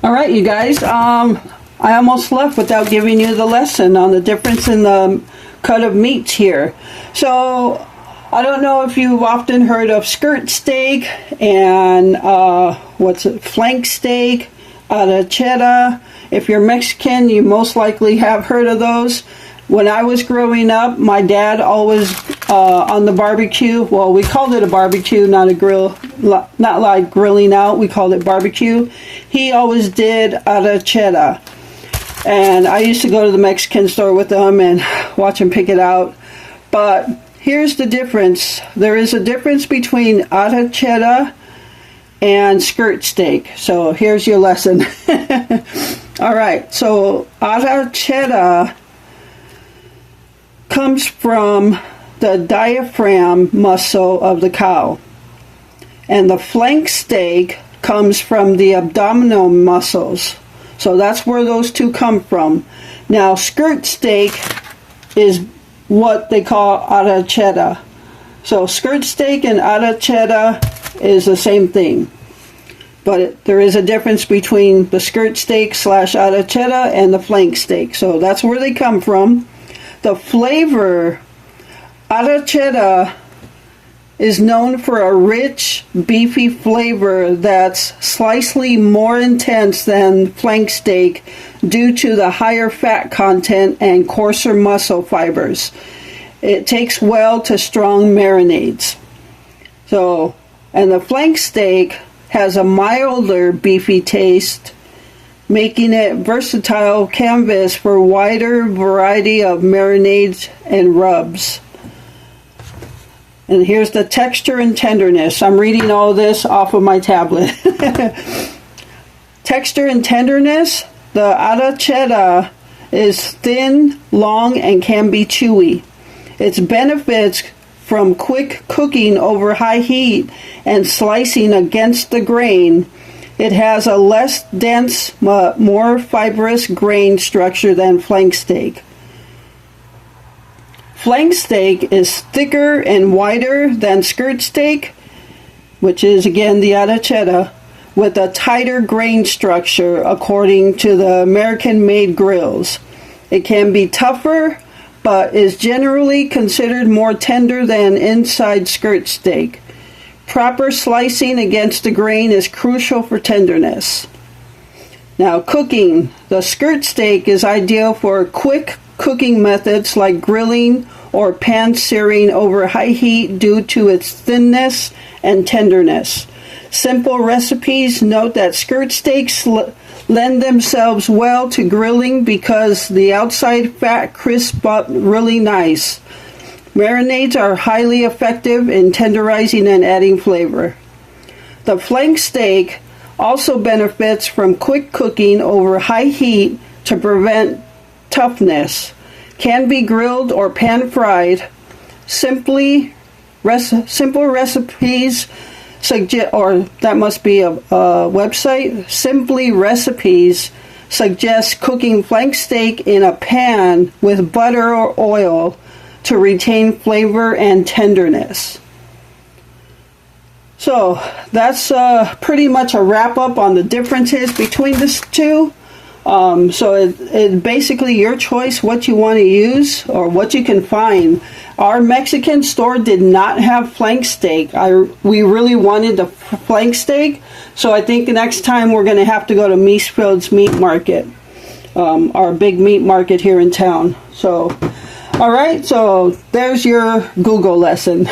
All right, you guys. I almost left without giving you the lesson on the difference in the cut of meats here. So, I don't know if you've often heard of skirt steak and flank steak, arrachera. If you're Mexican, you most likely have heard of those. When I was growing up, my dad always on the barbecue. Well, we called it a barbecue, not a grill, not like grilling out. We called it barbecue. He always did arrachera, and I used to go to the Mexican store with him and watch him pick it out. But here's the difference. There is a difference between arrachera and skirt steak. So here's your lesson. All right. So arrachera comes from the diaphragm muscle of the cow, and the flank steak comes from the abdominal muscles. So that's where those two come from. Now, skirt steak is what they call arrachera. So skirt steak and arrachera is the same thing, but there is a difference between the skirt steak / arrachera and the flank steak. So that's where they come from. The flavor, arrachera is known for a rich, beefy flavor that's slightly more intense than flank steak due to the higher fat content and coarser muscle fibers. It takes well to strong marinades. And the flank steak has a milder, beefy taste, making it versatile canvas for wider variety of marinades and rubs. And here's the texture and tenderness. I'm reading all this off of my tablet. Texture and tenderness. The arrachera is thin, long, and can be chewy. Its benefits from quick cooking over high heat and slicing against the grain. It has a less dense, more fibrous grain structure than flank steak. Flank steak is thicker and wider than skirt steak, which is again the arrachera, with a tighter grain structure according to the American-made grills. It can be tougher, but is generally considered more tender than inside skirt steak. Proper slicing against the grain is crucial for tenderness. Now, cooking. The skirt steak is ideal for quick cooking methods like grilling or pan searing over high heat due to its thinness and tenderness. Simple recipes note that skirt steaks lend themselves well to grilling because the outside fat crisps up really nice. Marinades are highly effective in tenderizing and adding flavor. The flank steak also benefits from quick cooking over high heat to prevent toughness. Can be grilled or pan fried. Simple recipes suggest, or that must be a website. Simply Recipes suggests cooking flank steak in a pan with butter or oil to retain flavor and tenderness. So that's pretty much a wrap up on the differences between the two. So it's basically your choice what you want to use or what you can find. Our Mexican store did not have flank steak. We really wanted the flank steak, so I think the next time we're going to have to go to Meesfield's Meat Market, our big meat market here in town. So, all right, so there's your Google lesson.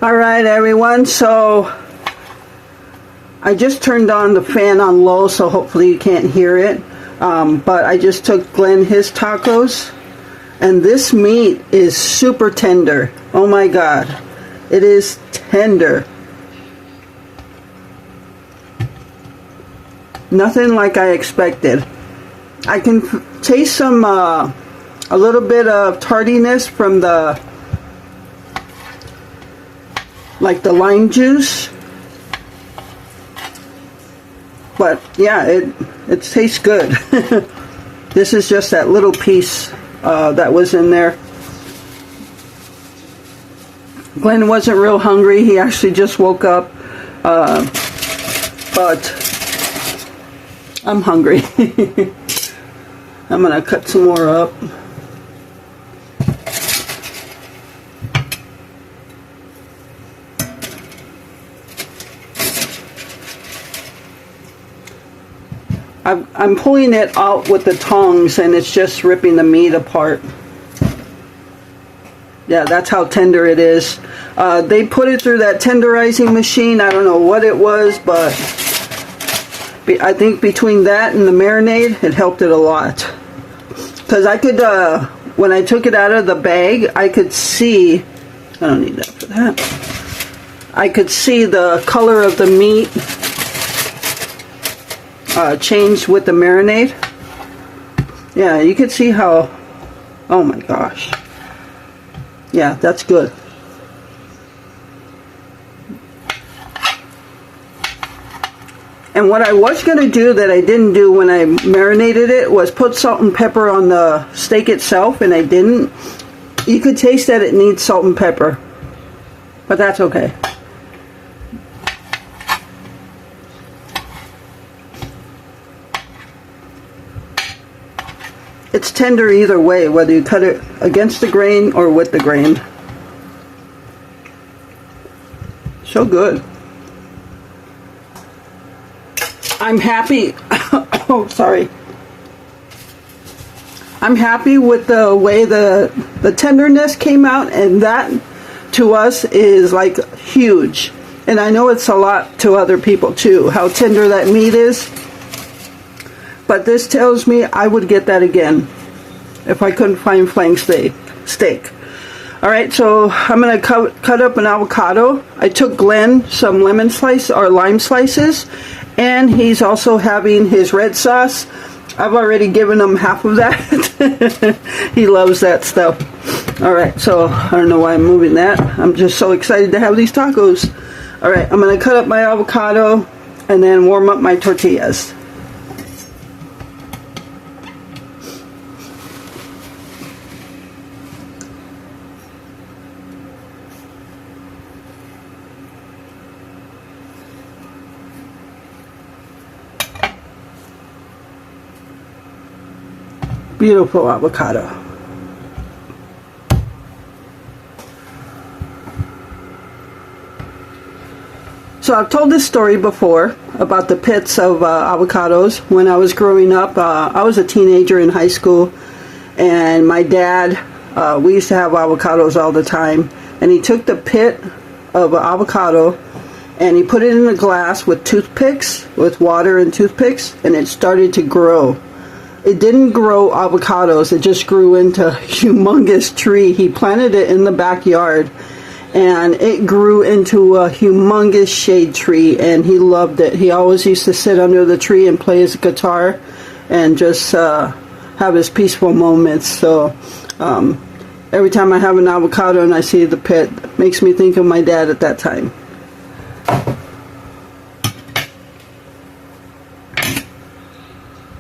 Alright everyone, so I just turned on the fan on low, so hopefully you can't hear it. But I just took Glenn his tacos, and this meat is super tender. Oh my god, it is tender. Nothing like I expected. I can taste some a little bit of tardiness from the lime juice, but yeah, it tastes good. This is just that little piece that was in there. Glenn wasn't real hungry. He actually just woke up, but I'm hungry. I'm gonna cut some more up. I'm pulling it out with the tongs, and it's just ripping the meat apart. Yeah, that's how tender it is. They put it through that tenderizing machine. I don't know what it was, but I think between that and the marinade, it helped it lot. Because I could, when I took it out of the bag, I could see, I don't need that for that. I could see the color of the meat changed with the marinade. Yeah, you could see how, oh my gosh. Yeah, that's good. And what I was going to do that I didn't do when I marinated it was put salt and pepper on the steak itself, and I didn't. You could taste that it needs salt and pepper, but that's okay. It's tender either way, whether you cut it against the grain or with the grain. So good. I'm happy. Oh, sorry. I'm happy with the way the tenderness came out, and that to us is like huge. And I know it's a lot to other people too, how tender that meat is. But this tells me I would get that again if I couldn't find flank steak. Alright, so I'm going to cut up an avocado. I took Glenn some lemon slice or lime slices, and he's also having his red sauce. I've already given him half of that. He loves that stuff. Alright, so I don't know why I'm moving that. I'm just so excited to have these tacos. Alright, I'm going to cut up my avocado and then warm up my tortillas. Beautiful avocado. So I've told this story before about the pits of avocados. When I was growing up, I was a teenager in high school, and my dad, we used to have avocados all the time, and he took the pit of an avocado and he put it in a glass with toothpicks, with water and toothpicks, and it started to grow. It didn't grow avocados, it just grew into a humongous tree. He planted it in the backyard, and it grew into a humongous shade tree, and he loved it. He always used to sit under the tree and play his guitar and just have his peaceful moments. So every time I have an avocado and I see the pit, it makes me think of my dad at that time.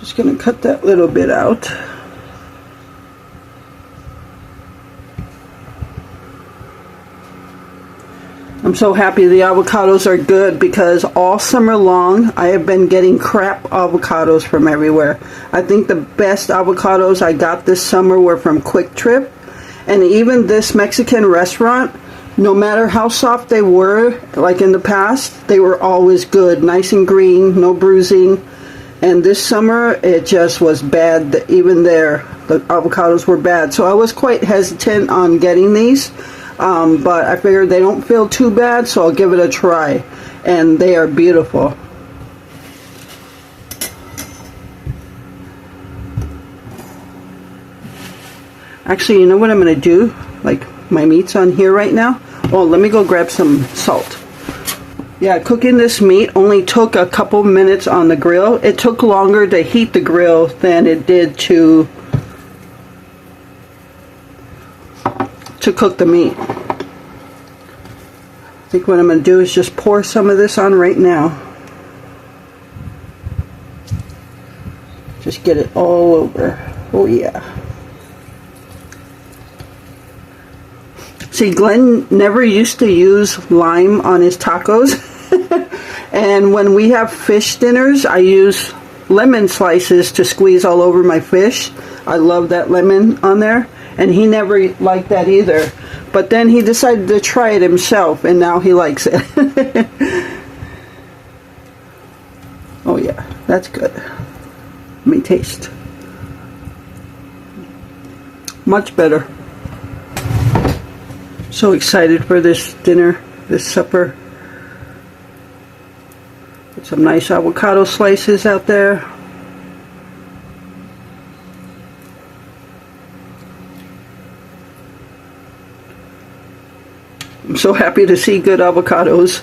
Just going to cut that little bit out. I'm so happy the avocados are good, because all summer long I have been getting crap avocados from everywhere. I think the best avocados I got this summer were from Quick Trip, and even this Mexican restaurant, no matter how soft they were, like in the past, they were always good, nice and green, no bruising. And this summer, it just was bad. Even there, the avocados were bad. So I was quite hesitant on getting these. but I figured they don't feel too bad, so I'll give it a try. And they are beautiful. Actually, you know what I'm going to do? Like, my meat's on here right now. Oh, let me go grab some salt. Yeah, cooking this meat only took a couple minutes on the grill. It took longer to heat the grill than it did to cook the meat. I think what I'm going to do is just pour some of this on right now. Just get it all over. Oh yeah. See, Glenn never used to use lime on his tacos. And when we have fish dinners, I use lemon slices to squeeze all over my fish. I love that lemon on there. And he never liked that either. But then he decided to try it himself, and now he likes it. Oh yeah, that's good. Let me taste. Much better. So excited for this dinner, this supper. Put some nice avocado slices out there. I'm so happy to see good avocados.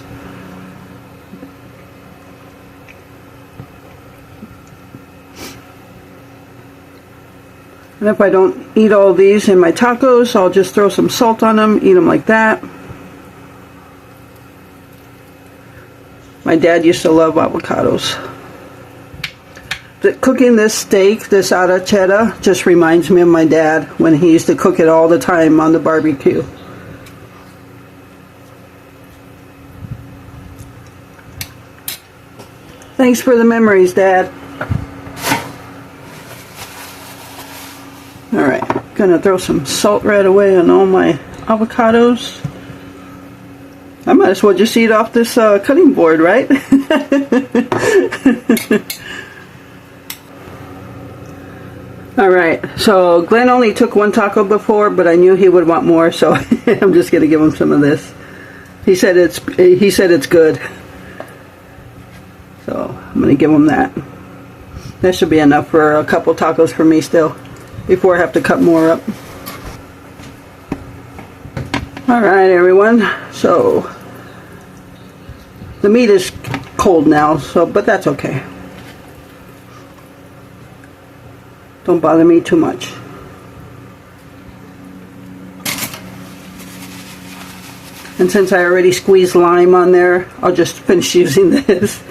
And if I don't eat all these in my tacos, I'll just throw some salt on them, eat them like that. My dad used to love avocados. Cooking this steak, this arrachera, just reminds me of my dad when he used to cook it all the time on the barbecue. Thanks for the memories, Dad. Alright, gonna throw some salt right away on all my avocados. I might as well just eat off this cutting board, right? Alright, so Glenn only took one taco before, but I knew he would want more, so I'm just gonna give him some of this. He said it's good. So I'm gonna give him that. That should be enough for a couple tacos for me still, before I have to cut more up. Alright everyone, so the meat is cold now, so but that's okay. Don't bother me too much. And since I already squeezed lime on there, I'll just finish using this.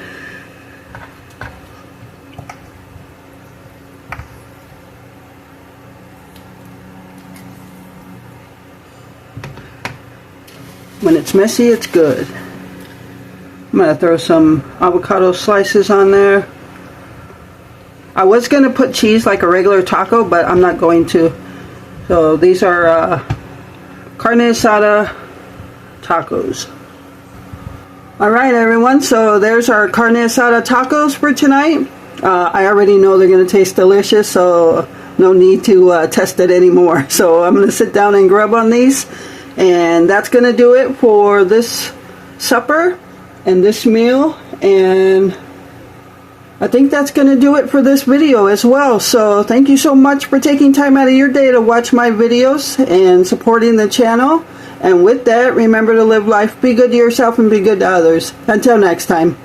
When it's messy, it's good. I'm going to throw some avocado slices on there. I was going to put cheese like a regular taco, but I'm not going to. So these are Carne Asada tacos. Alright everyone, so there's our Carne Asada tacos for tonight. I already know they're going to taste delicious, so no need to test it anymore. So I'm going to sit down and grub on these. And that's going to do it for this supper and this meal, and I think that's going to do it for this video as well. So thank you so much for taking time out of your day to watch my videos and supporting the channel. And with that, remember to live life, be good to yourself, and be good to others. Until next time.